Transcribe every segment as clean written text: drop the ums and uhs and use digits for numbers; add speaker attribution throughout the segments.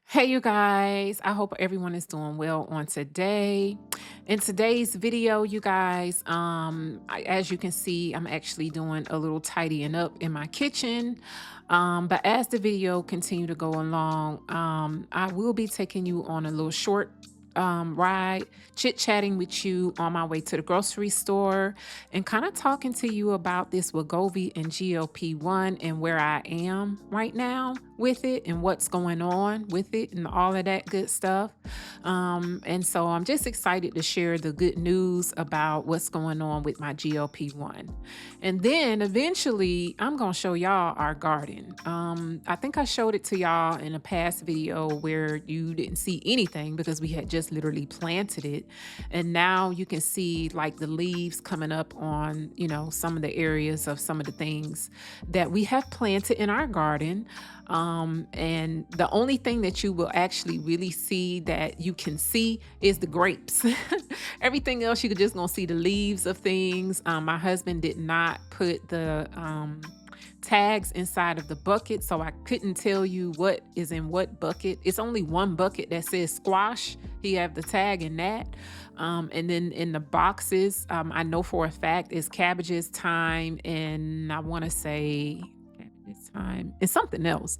Speaker 1: Hey, you guys. I hope everyone is doing well on today. In today's video, you guys, as you can see, I'm actually doing a little tidying up in my kitchen. But as the video continue to go along, I will be taking you on a little short ride, chit-chatting with you on my way to the grocery store and kind of talking to you about this Wegovy and GLP-1 and where I am right now with it and what's going on with it and all of that good stuff. And so I'm just excited to share the good news about what's going on with my GLP-1. And then eventually I'm going to show y'all our garden. I think I showed it to y'all in a past video where you didn't see anything because we had just literally planted it. And now you can see like the leaves coming up on, some of the areas of some of the things that we have planted in our garden. And the only thing that you will actually really see that you can see is the grapes. Everything else, you could just gonna see the leaves of things. My husband did not put the tags inside of the bucket, so I couldn't tell you what is in what bucket. It's only one bucket that says squash. He have the tag in that. And then in the boxes, I know for a fact it's cabbages, thyme, and I want to say cabbages, thyme, and something else.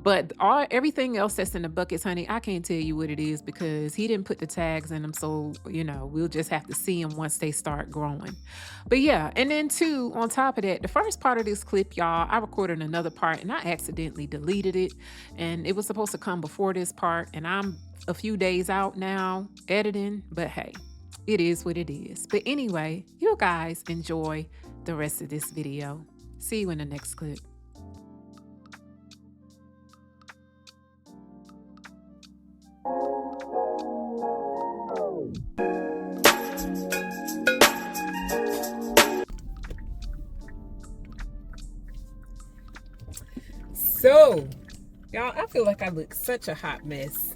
Speaker 1: But everything else that's in the buckets, honey, I can't tell you what it is because he didn't put the tags in them. So, we'll just have to see them once they start growing. But yeah, and then too, on top of that, the first part of this clip, y'all, I recorded another part and I accidentally deleted it. And it was supposed to come before this part. And I'm a few days out now editing, but hey, it is what it is. But anyway, you guys enjoy the rest of this video. See you in the next clip. So, y'all, I feel like I look such a hot mess.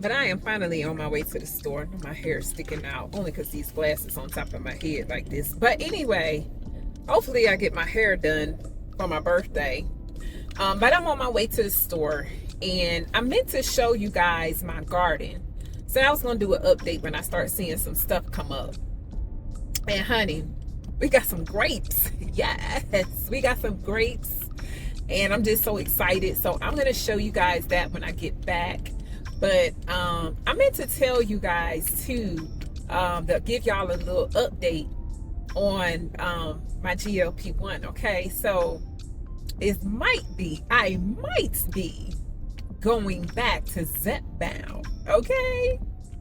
Speaker 1: But I am finally on my way to the store. My hair is sticking out only because these glasses on top of my head like this. But anyway, hopefully I get my hair done for my birthday. But I'm on my way to the store and I meant to show you guys my garden. So I was going to do an update when I start seeing some stuff come up. And honey, we got some grapes. Yes, we got some grapes. And I'm just so excited. So I'm going to show you guys that when I get back. But I meant to tell you guys too, to give y'all a little update on my GLP-1. Okay, so I might be going back to Zepbound. Okay,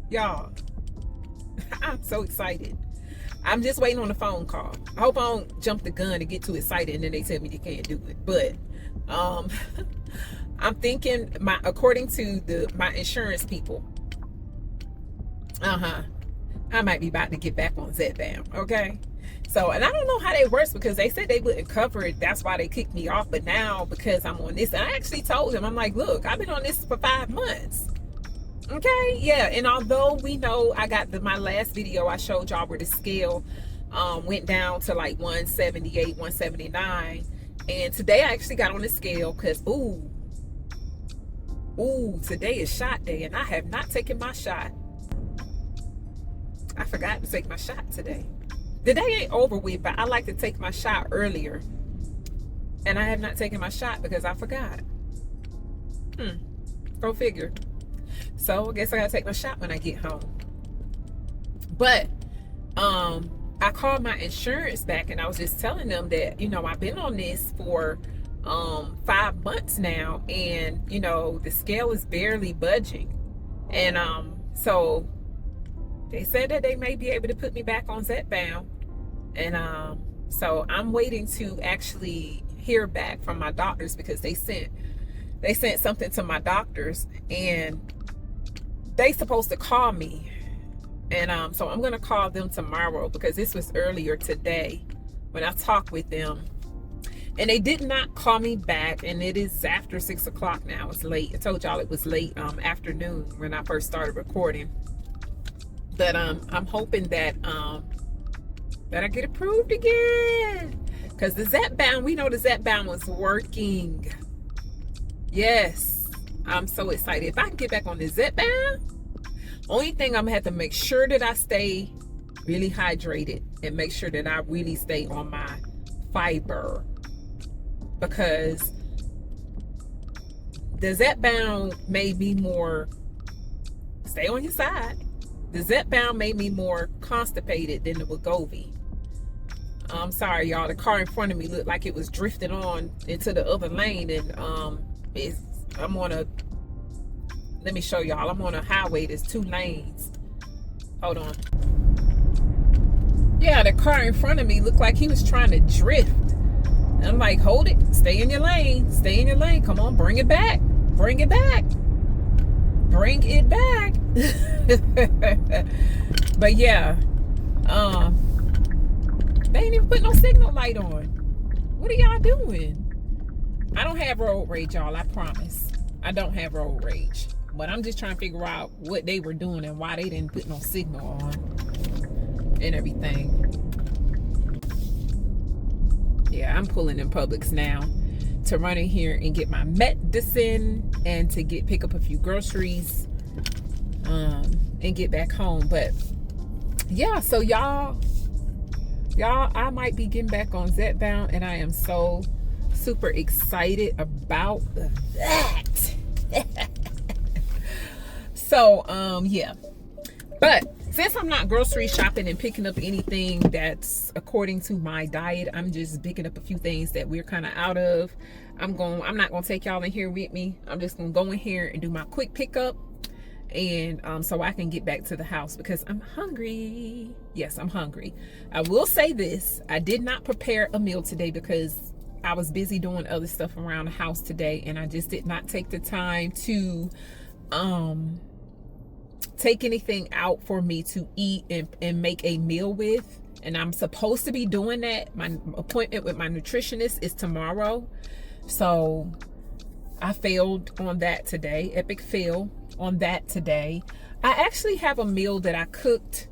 Speaker 1: y'all, I'm so excited. I'm just waiting on a phone call. I hope I don't jump the gun and get too excited and then they tell me they can't do it. But I'm thinking according to my insurance people, I might be about to get back on Zepbound. Okay. So, and I don't know how they works because they said they wouldn't cover it. That's why they kicked me off. But now because I'm on this, and I actually told them, I'm like, look, I've been on this for 5 months. Okay. Yeah. And although we know I got my last video I showed y'all where the scale went down to like 178, 179. And today I actually got on the scale because, today is shot day and I have not taken my shot. I forgot to take my shot today. The day ain't over with, but I like to take my shot earlier. And I have not taken my shot because I forgot. Go figure. So I guess I gotta take my shot when I get home. But I called my insurance back and I was just telling them that, I've been on this for 5 months now and the scale is barely budging. And so they said that they may be able to put me back on Zepbound. And so I'm waiting to actually hear back from my doctors because they sent something to my doctors and they supposed to call me. And so I'm gonna call them tomorrow because this was earlier today when I talked with them. And they did not call me back, and it is after 6 o'clock now. It's late. I told y'all it was late afternoon when I first started recording. But I'm hoping that I get approved again. Because the Zepbound, we know the Zepbound was working. Yes. I'm so excited. If I can get back on the Zepbound, only thing I'm gonna have to make sure that I stay really hydrated and make sure that I really stay on my fiber, because the Zepbound made me more, stay on your side. The Zepbound made me more constipated than the Wegovy. I'm sorry, y'all. The car in front of me looked like it was drifting on into the other lane, and I'm on a. Let me show y'all. I'm on a highway. There's 2 lanes. Hold on. Yeah, the car in front of me looked like he was trying to drift. And I'm like, hold it. Stay in your lane. Stay in your lane. Come on, bring it back. Bring it back. Bring it back. But yeah, they ain't even put no signal light on. What are y'all doing? I don't have road rage, y'all. I promise. I don't have road rage. But I'm just trying to figure out what they were doing and why they didn't put no signal on and everything. Yeah, I'm pulling in Publix now to run in here and get my medicine and to pick up a few groceries and get back home. But yeah, so y'all, I might be getting back on Zepbound, and I am so super excited about that. So yeah, but since I'm not grocery shopping and picking up anything that's according to my diet, I'm just picking up a few things that we're kind of out of. I'm not gonna take y'all in here with me. I'm just gonna go in here and do my quick pickup, and so I can get back to the house because I'm hungry. Yes, I'm hungry. I will say this: I did not prepare a meal today because I was busy doing other stuff around the house today, and I just did not take the time to take anything out for me to eat and make a meal with. And I'm supposed to be doing that. My appointment with my nutritionist is tomorrow, so I failed on that today. Epic fail on that today. I actually have a meal that I cooked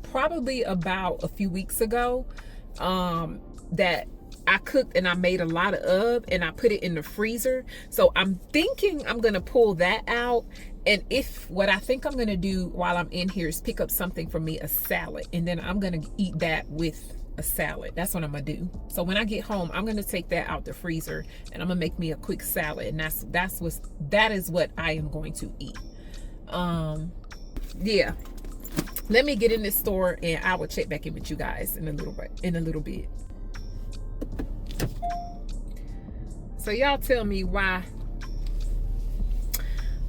Speaker 1: probably about a few weeks ago, that I cooked and I made a lot of, and I put it in the freezer. So I'm thinking I'm gonna pull that out, and what I think I'm gonna do while I'm in here is pick up something for me, a salad, and then I'm gonna eat that with a salad. That's what I'm gonna do. So when I get home, I'm gonna take that out the freezer and I'm gonna make me a quick salad, and that is what I am going to eat. Yeah, let me get in this store and I will check back in with you guys in a little bit. So y'all tell me why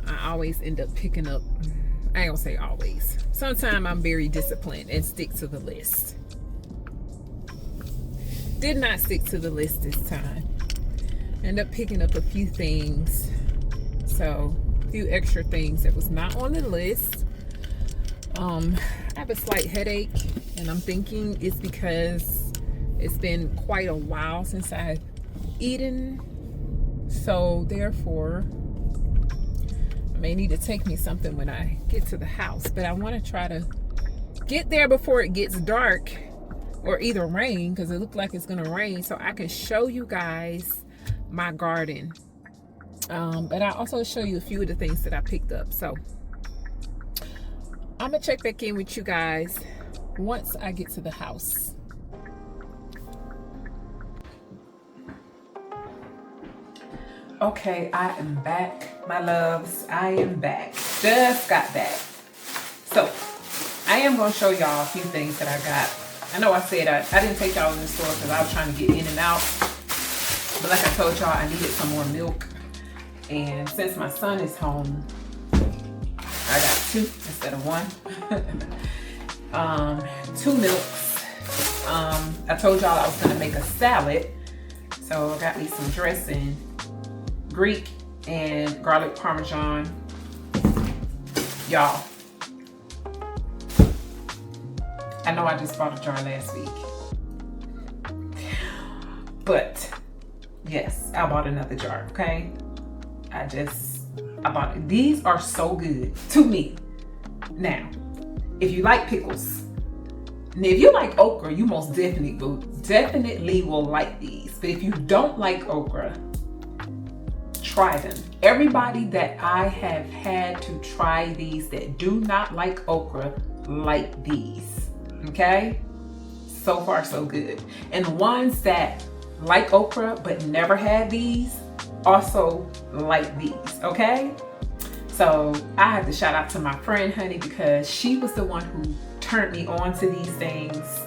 Speaker 1: I always end up picking up, I ain't gonna say always. Sometimes I'm very disciplined and stick to the list. Did not stick to the list this time. End up picking up a few things. So a few extra things that was not on the list. I have a slight headache, and I'm thinking it's because it's been quite a while since I've eaten. So therefore, I may need to take me something when I get to the house. But I want to try to get there before it gets dark or either rain, because it looked like it's going to rain, so I can show you guys my garden. But I also show you a few of the things that I picked up. So I'm going to check back in with you guys once I get to the house. Okay, I am back, my loves. I am back. Just got back. So I am going to show y'all a few things that I got. I know I said I didn't take y'all in the store because I was trying to get in and out. But like I told y'all, I needed some more milk. And since my son is home, I got 2 instead of 1. 2 milks. I told y'all I was going to make a salad. So I got me some dressing, Greek and garlic parmesan. Y'all, I know I just bought a jar last week, but yes, I bought another jar. Okay, I bought it. These are so good to me. Now, if you like pickles, and if you like okra, you most definitely definitely will like these. But if you don't like okra, try them. Everybody that I have had to try these that do not like okra like these. Okay? So far so good. And the ones that like okra but never had these also like these. Okay? So I have to shout out to my friend Honey, because she was the one who turned me on to these things.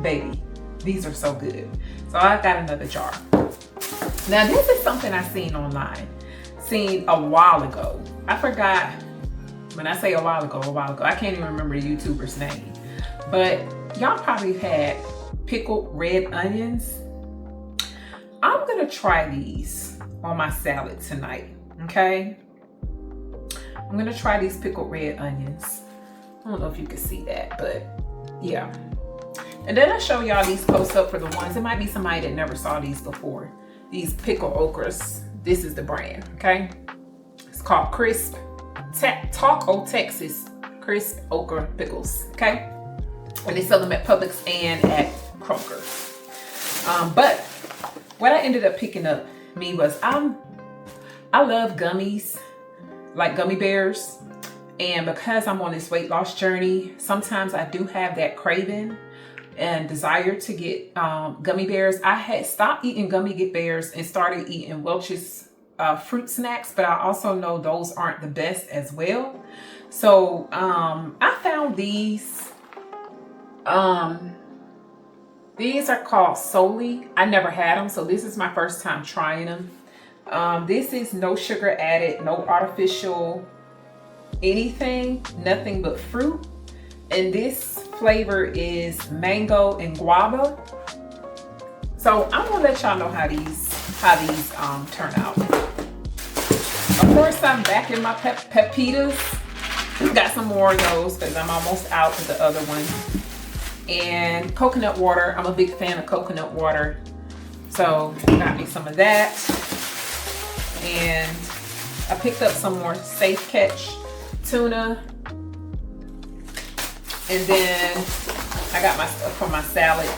Speaker 1: Baby, these are so good. So I got another jar. Now this is something I seen online, seen a while ago. I forgot, when I say a while ago, I can't even remember the YouTuber's name. But y'all probably had pickled red onions. I'm gonna try these on my salad tonight, okay? I'm gonna try these pickled red onions. I don't know if you can see that, but yeah. And then I'll show y'all these close up for the ones. It might be somebody that never saw these before. These pickled okras. This is the brand, okay? It's called Crisp Taco Texas Crisp Okra Pickles, okay? And they sell them at Publix and at Kroger. But what I ended up picking up was I love gummies, like gummy bears. And because I'm on this weight loss journey, sometimes I do have that craving and desire to get gummy bears. I had stopped eating gummy bears and started eating Welch's fruit snacks, but I also know those aren't the best as well. So I found these. These are called Soli. I never had them, so this is my first time trying them. This is no sugar added, no artificial anything, nothing but fruit. And this flavor is mango and guava. So I'm gonna let y'all know how these turn out. Of course, I'm back in my pepitas. Got some more of those because I'm almost out of the other one. And coconut water. I'm a big fan of coconut water, so got me some of that. And I picked up some more Safe Catch tuna. And then I got my stuff for my salad,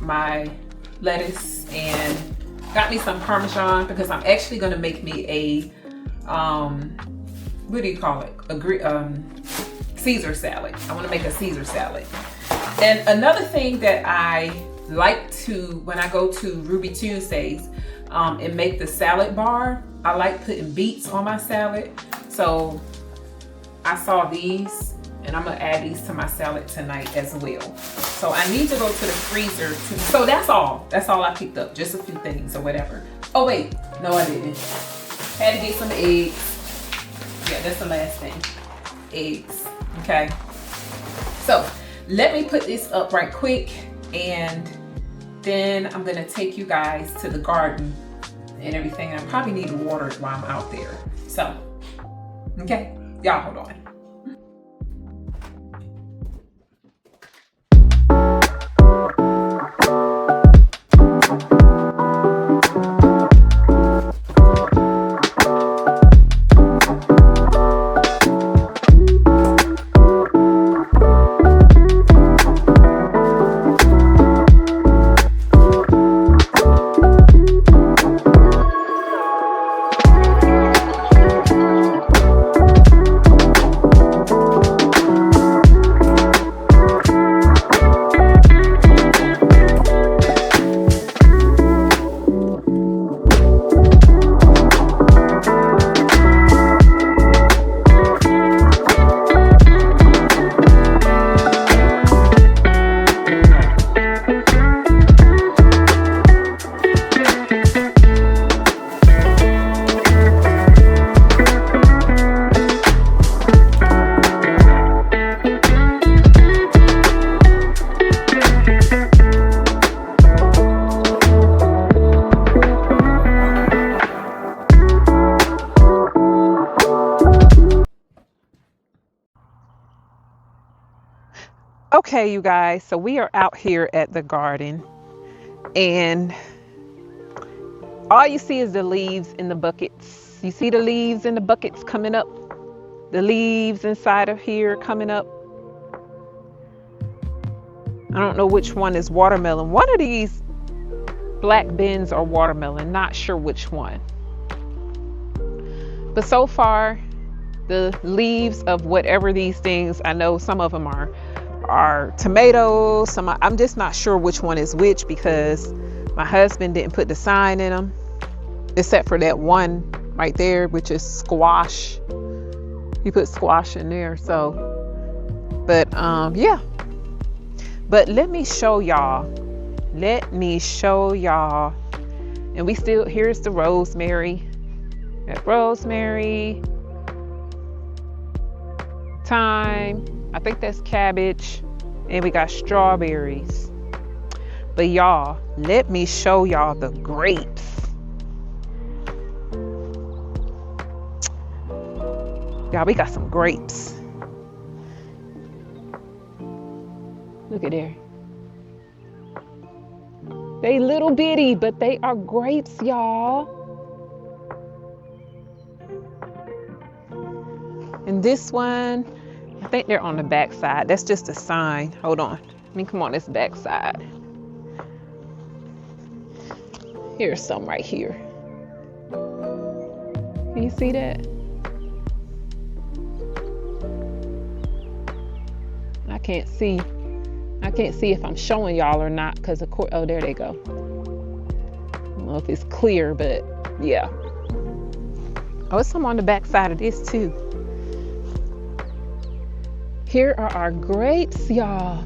Speaker 1: my lettuce, and got me some Parmesan because I'm actually gonna make me a what do you call it? Caesar salad. I want to make a Caesar salad. And another thing that I like to, when I go to Ruby Tuesdays and make the salad bar, I like putting beets on my salad. So I saw these and I'm gonna add these to my salad tonight as well. So I need to go to the freezer so that's all I picked up, just a few things or whatever. Oh wait, no I didn't. Had to get some eggs. Yeah, that's the last thing, eggs. Okay, so let me put this up right quick, and then I'm gonna take you guys to the garden and everything. I probably need to water it while I'm out there. So, okay, y'all hold on. Okay, you guys, so we are out here at the garden, and all you see is the leaves in the buckets. You see the leaves in the buckets coming up? The leaves inside of here coming up. I don't know which one is watermelon. One of these black beans are watermelon, not sure which one. But so far, the leaves of whatever these things, I know some of them are tomatoes. I'm just not sure which one is which because my husband didn't put the sign in them, except for that one right there, which is squash. He put squash in there. So, but yeah. But let me show y'all. And here's the rosemary. That rosemary, thyme, I think that's cabbage, and we got strawberries. But y'all, let me show y'all the grapes. Y'all, we got some grapes. Look at there. They little bitty, but they are grapes, y'all. And this one, I think they're on the back side. That's just a sign. Hold on. Let me come on this back side. Here's some right here. Can you see that? I can't see if I'm showing y'all or not because of course, oh, there they go. I don't know if it's clear, but yeah. Oh, it's some on the back side of this too. Here are our grapes, y'all.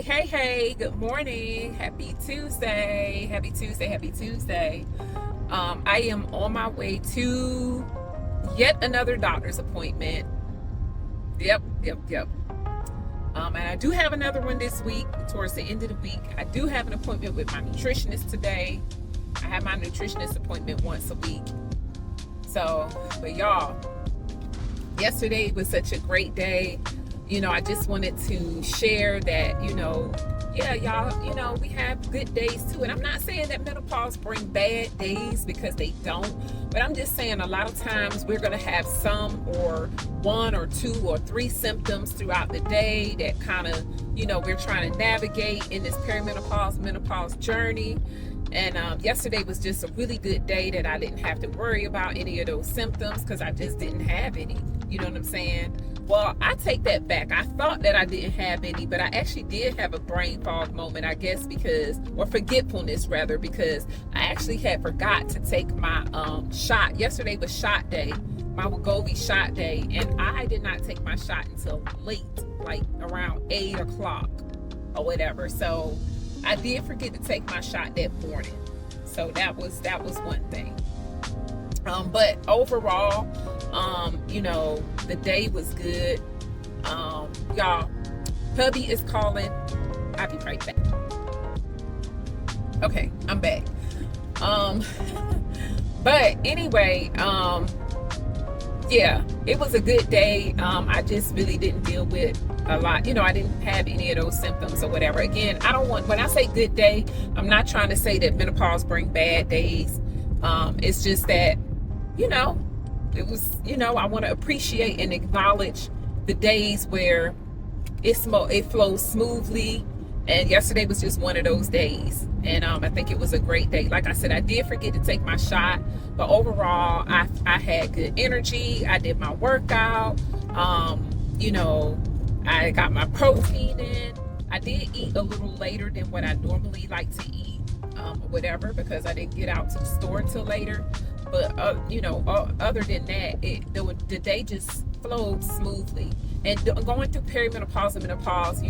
Speaker 1: Hey, good morning. Happy Tuesday. Happy Tuesday. Happy Tuesday. I am on my way to yet another doctor's appointment. Yep. And I do have another one this week, towards the end of the week. I do have an appointment with my nutritionist today. I have my nutritionist appointment once a week. So, but y'all, yesterday was such a great day. I just wanted to share that, yeah, y'all, we have good days too. And I'm not saying that menopause bring bad days, because they don't. But I'm just saying a lot of times we're going to have some or one or two or three symptoms throughout the day that kind of, we're trying to navigate in this menopause journey. And yesterday was just a really good day that I didn't have to worry about any of those symptoms, because I just didn't have any. You know what I'm saying? Well, I take that back. I thought that I didn't have any, but I actually did have a brain fog moment, I guess, or forgetfulness rather, because I actually had forgot to take my shot. Yesterday was shot day, my Wegovy shot day, and I did not take my shot until late, like around 8 o'clock or whatever. So I did forget to take my shot that morning. So that was one thing. But overall, the day was good. Y'all, hubby is calling. I'll be right back. Okay, I'm back. But anyway, yeah, it was a good day. I just really didn't deal with a lot. I didn't have any of those symptoms or whatever. Again, when I say good day, I'm not trying to say that menopause bring bad days. It's just that, it was, I want to appreciate and acknowledge the days where it flows smoothly. And yesterday was just one of those days. And I think it was a great day. Like I said, I did forget to take my shot, but overall, I had good energy. I did my workout. I got my protein in. I did eat a little later than what I normally like to eat, or whatever, because I didn't get out to the store until later. But other than that, the day just flowed smoothly. And going through perimenopause and menopause,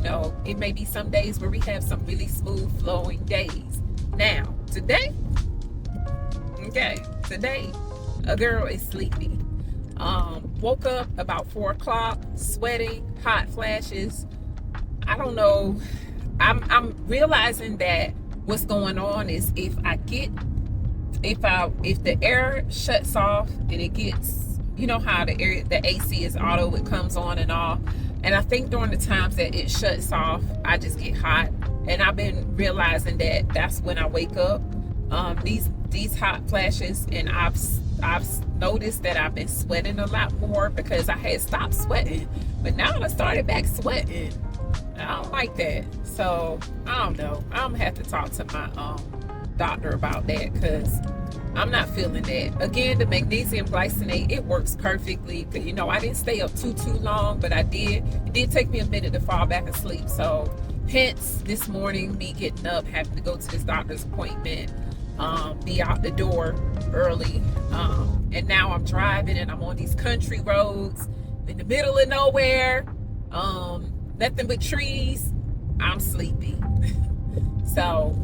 Speaker 1: it may be some days where we have some really smooth flowing days. Now, today, a girl is sleepy. Woke up about 4 o'clock, sweating, hot flashes. I don't know. I'm realizing that what's going on is if the air shuts off and it gets, how the AC is auto, it comes on and off. And I think during the times that it shuts off, I just get hot. And I've been realizing that that's when I wake up. These hot flashes, and I've noticed that I've been sweating a lot more, because I had stopped sweating, but now I started back sweating. I don't like that. So I don't know. I'm gonna have to talk to my doctor about that, because I'm not feeling that. Again, the magnesium glycinate, it works perfectly. I didn't stay up too long, but I did. It did take me a minute to fall back asleep. So hence this morning, me getting up, having to go to this doctor's appointment, be out the door early. And now I'm driving, and I'm on these country roads in the middle of nowhere. Nothing but trees. I'm sleepy. So,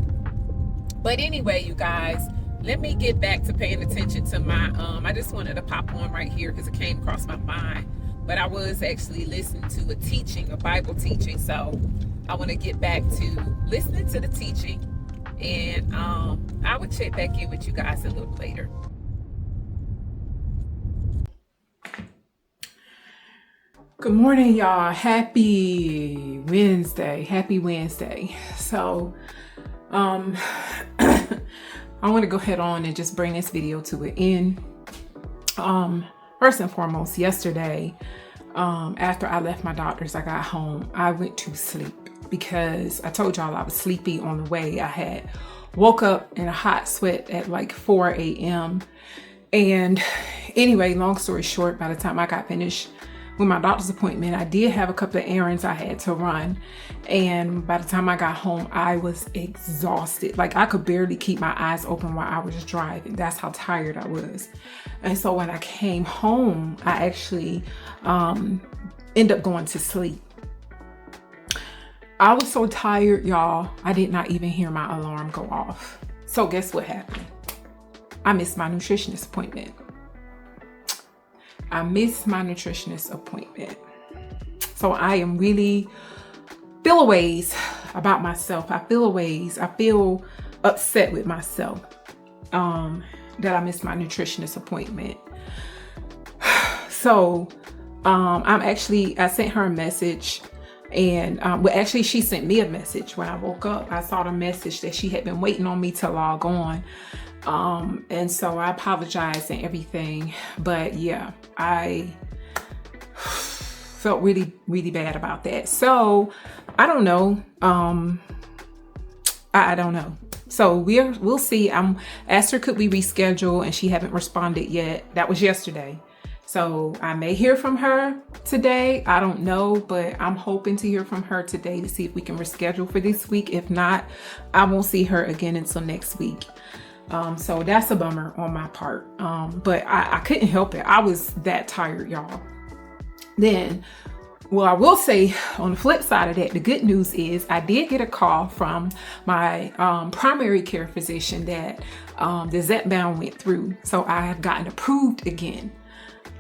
Speaker 1: but anyway, you guys, let me get back to paying attention to my, I just wanted to pop on right here because it came across my mind. But I was actually listening to a Bible teaching. So I want to get back to listening to the teaching. And I would check back in with you guys a little later. Good morning, y'all. Happy Wednesday. So, I want to go ahead on and just bring this video to an end. First and foremost, yesterday, after I left my doctor's, I got home, I went to sleep because I told y'all I was sleepy on the way. I had woke up in a hot sweat at like 4 a.m. And anyway, long story short, by the time I got finished with my doctor's appointment, I did have a couple of errands I had to run. And by the time I got home, I was exhausted. Like I could barely keep my eyes open while I was driving. That's how tired I was. And so when I came home, I actually ended up going to sleep. I was so tired, y'all. I did not even hear my alarm go off. So guess what happened? I missed my nutritionist appointment. So I am really feel a ways about myself. I feel upset with myself that I missed my nutritionist appointment. So I sent her a message, and actually she sent me a message when I woke up. I saw the message that she had been waiting on me to log on. And so I apologize and everything, but yeah, I felt really, really bad about that. So I don't know. I don't know. So we'll see. Asked her, could we reschedule? And she haven't responded yet. That was yesterday. So I may hear from her today. I don't know, but I'm hoping to hear from her today to see if we can reschedule for this week. If not, I won't see her again until next week. So that's a bummer on my part. But I couldn't help it. I was that tired, y'all. Then, well, I will say on the flip side of that, the good news is I did get a call from my primary care physician that the Zepbound went through. So I have gotten approved again.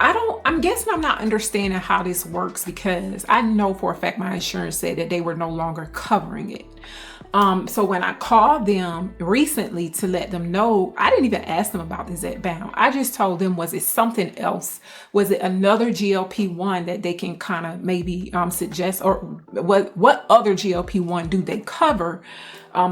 Speaker 1: I'm guessing I'm not understanding how this works, because I know for a fact my insurance said that they were no longer covering it. So when I called them recently to let them know, I didn't even ask them about the Zepbound. I just told them, was it something else? Was it another GLP-1 that they can kind of maybe suggest, or what other GLP-1 do they cover?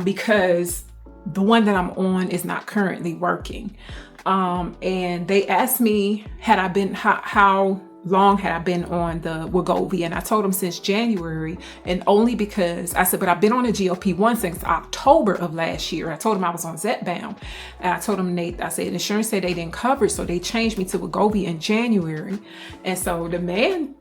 Speaker 1: Because the one that I'm on is not currently working. And they asked me, how long had I been on the Wegovy? And I told them since January, and only because I said, but I've been on a GLP-1 since October of last year. I told them I was on Zepbound, and I told them I said insurance said they didn't cover it, so they changed me to Wegovy in January. And so the man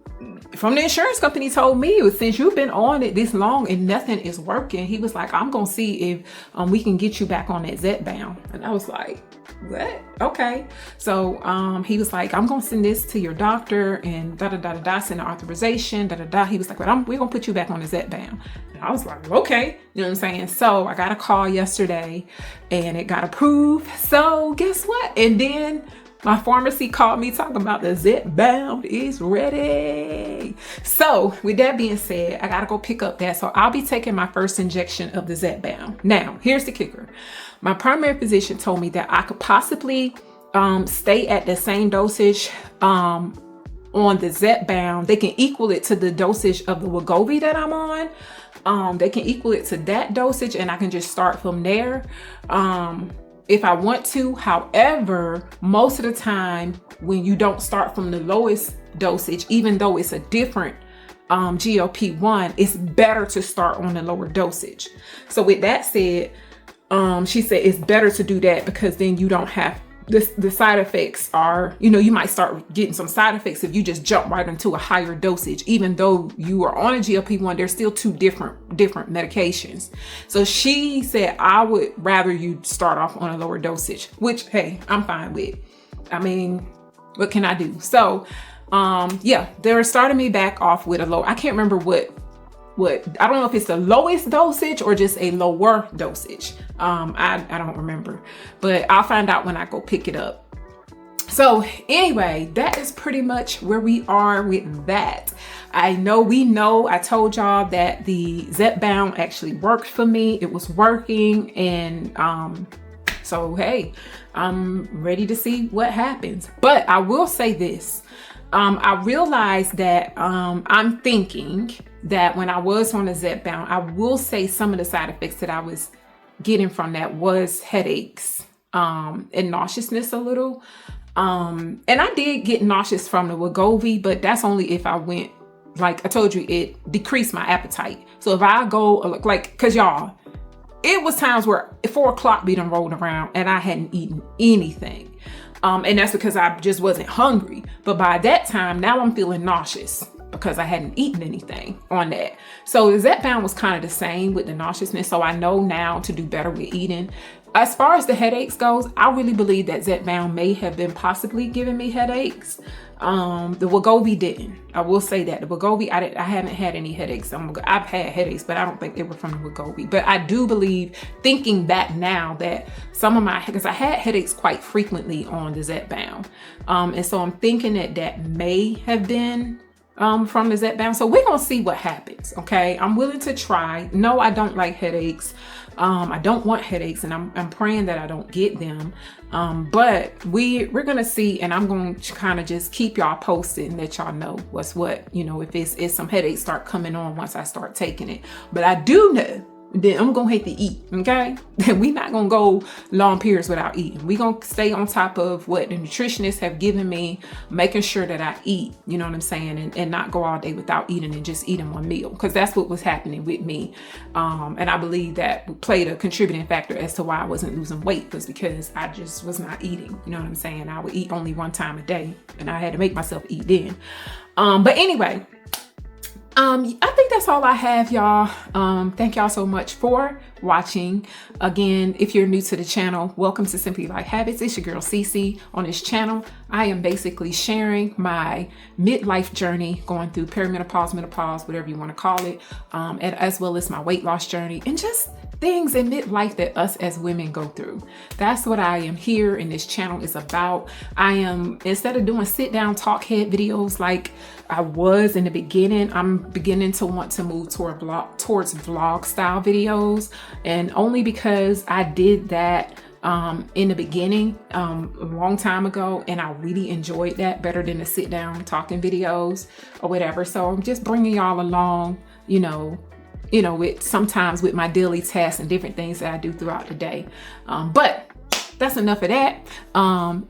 Speaker 1: from the insurance company told me, since you've been on it this long and nothing is working, he was like, I'm gonna see if we can get you back on that Zepbound. And I was like, what? Okay. So he was like, I'm gonna send this to your doctor and send an authorization, He was like, but we're gonna put you back on the Zepbound. And I was like, okay, you know what I'm saying? So I got a call yesterday and it got approved. So guess what? And then my pharmacy called me talking about the Zepbound is ready. So with that being said, I gotta go pick up that. So I'll be taking my first injection of the Zepbound. Now, here's the kicker. My primary physician told me that I could possibly stay at the same dosage on the Zepbound. They can equal it to the dosage of the Wegovy that I'm on. They can equal it to that dosage, and I can just start from there. If I want to. However, most of the time when you don't start from the lowest dosage, even though it's a different GLP-1, it's better to start on the lower dosage. So with that said, she said it's better to do that, because then you don't have the side effects are, you might start getting some side effects if you just jump right into a higher dosage. Even though you are on a GLP-1, there's still two different medications. So she said, I would rather you start off on a lower dosage, which, hey, I'm fine with. I mean, what can I do? So, yeah, they're starting me back off with a low. I can't remember what I don't know if it's the lowest dosage or just a lower dosage. I don't remember, but I'll find out when I go pick it up. So anyway, that is pretty much where we are with that. I told y'all that the Zepbound actually worked for me. It was working. And, so, hey, I'm ready to see what happens. But I will say this. I realized that I'm thinking that when I was on the Zepbound, I will say some of the side effects that I was getting from that was headaches and nauseousness a little. And I did get nauseous from the Wegovy, but that's only if I went, like I told you, it decreased my appetite. So if I go, because y'all, it was times where 4 o'clock be done rolled around and I hadn't eaten anything. And that's because I just wasn't hungry. But by that time, now I'm feeling nauseous. because I hadn't eaten anything on that. So the Zepbound was kind of the same with the nauseousness. So I know now to do better with eating. As far as the headaches goes, I really believe that Zepbound may have been possibly giving me headaches. The Wegovy didn't. I will say that the Wegovy, I haven't had any headaches. I've had headaches, but I don't think they were from the Wegovy. But I do believe, thinking back now, that some of because I had headaches quite frequently on the Zepbound, and so I'm thinking that may have been from the Zepbound. So we're gonna see what happens. Okay, I'm willing to try. No, I don't like headaches. I don't want headaches, and I'm praying that I don't get them. But we're gonna see, and I'm going to kind of just keep y'all posted and let y'all know what's what. You know, if it's some headaches start coming on once I start taking it. But I do know that I'm gonna have to eat. Okay, we're not gonna go long periods without eating. We're gonna stay on top of what the nutritionists have given me, making sure that I eat. You know what I'm saying, and not go all day without eating and just eating one meal, because that's what was happening with me. And I believe that played a contributing factor as to why I wasn't losing weight, was because I just was not eating. You know what I'm saying? I would eat only one time a day, and I had to make myself eat then. But anyway. I think that's all I have, y'all. Thank y'all so much for watching. Again, if you're new to the channel, welcome to Simply Life Habits. It's your girl Cece. On this channel, I am basically sharing my midlife journey, going through perimenopause, menopause, whatever you want to call it, and as well as my weight loss journey, and just things in midlife that us as women go through. That's what I am here in this channel is about. I am, instead of doing sit down talk head videos like I was in the beginning, I'm beginning to want to move towards vlog style videos, and only because I did that in the beginning a long time ago, and I really enjoyed that better than the sit down talking videos or whatever. So I'm just bringing y'all along, you know, with sometimes with my daily tasks and different things that I do throughout the day. But that's enough of that.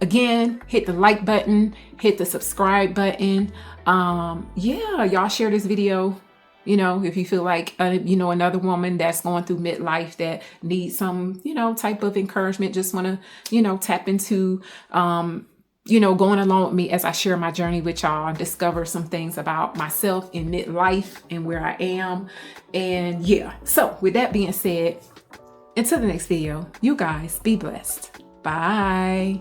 Speaker 1: Again, hit the like button, hit the subscribe button. Yeah, y'all share this video. You know, if you feel like, another woman that's going through midlife that needs some, type of encouragement, just want to, tap into, going along with me as I share my journey with y'all and discover some things about myself in midlife and where I am. And yeah, so with that being said, until the next video, you guys be blessed. Bye.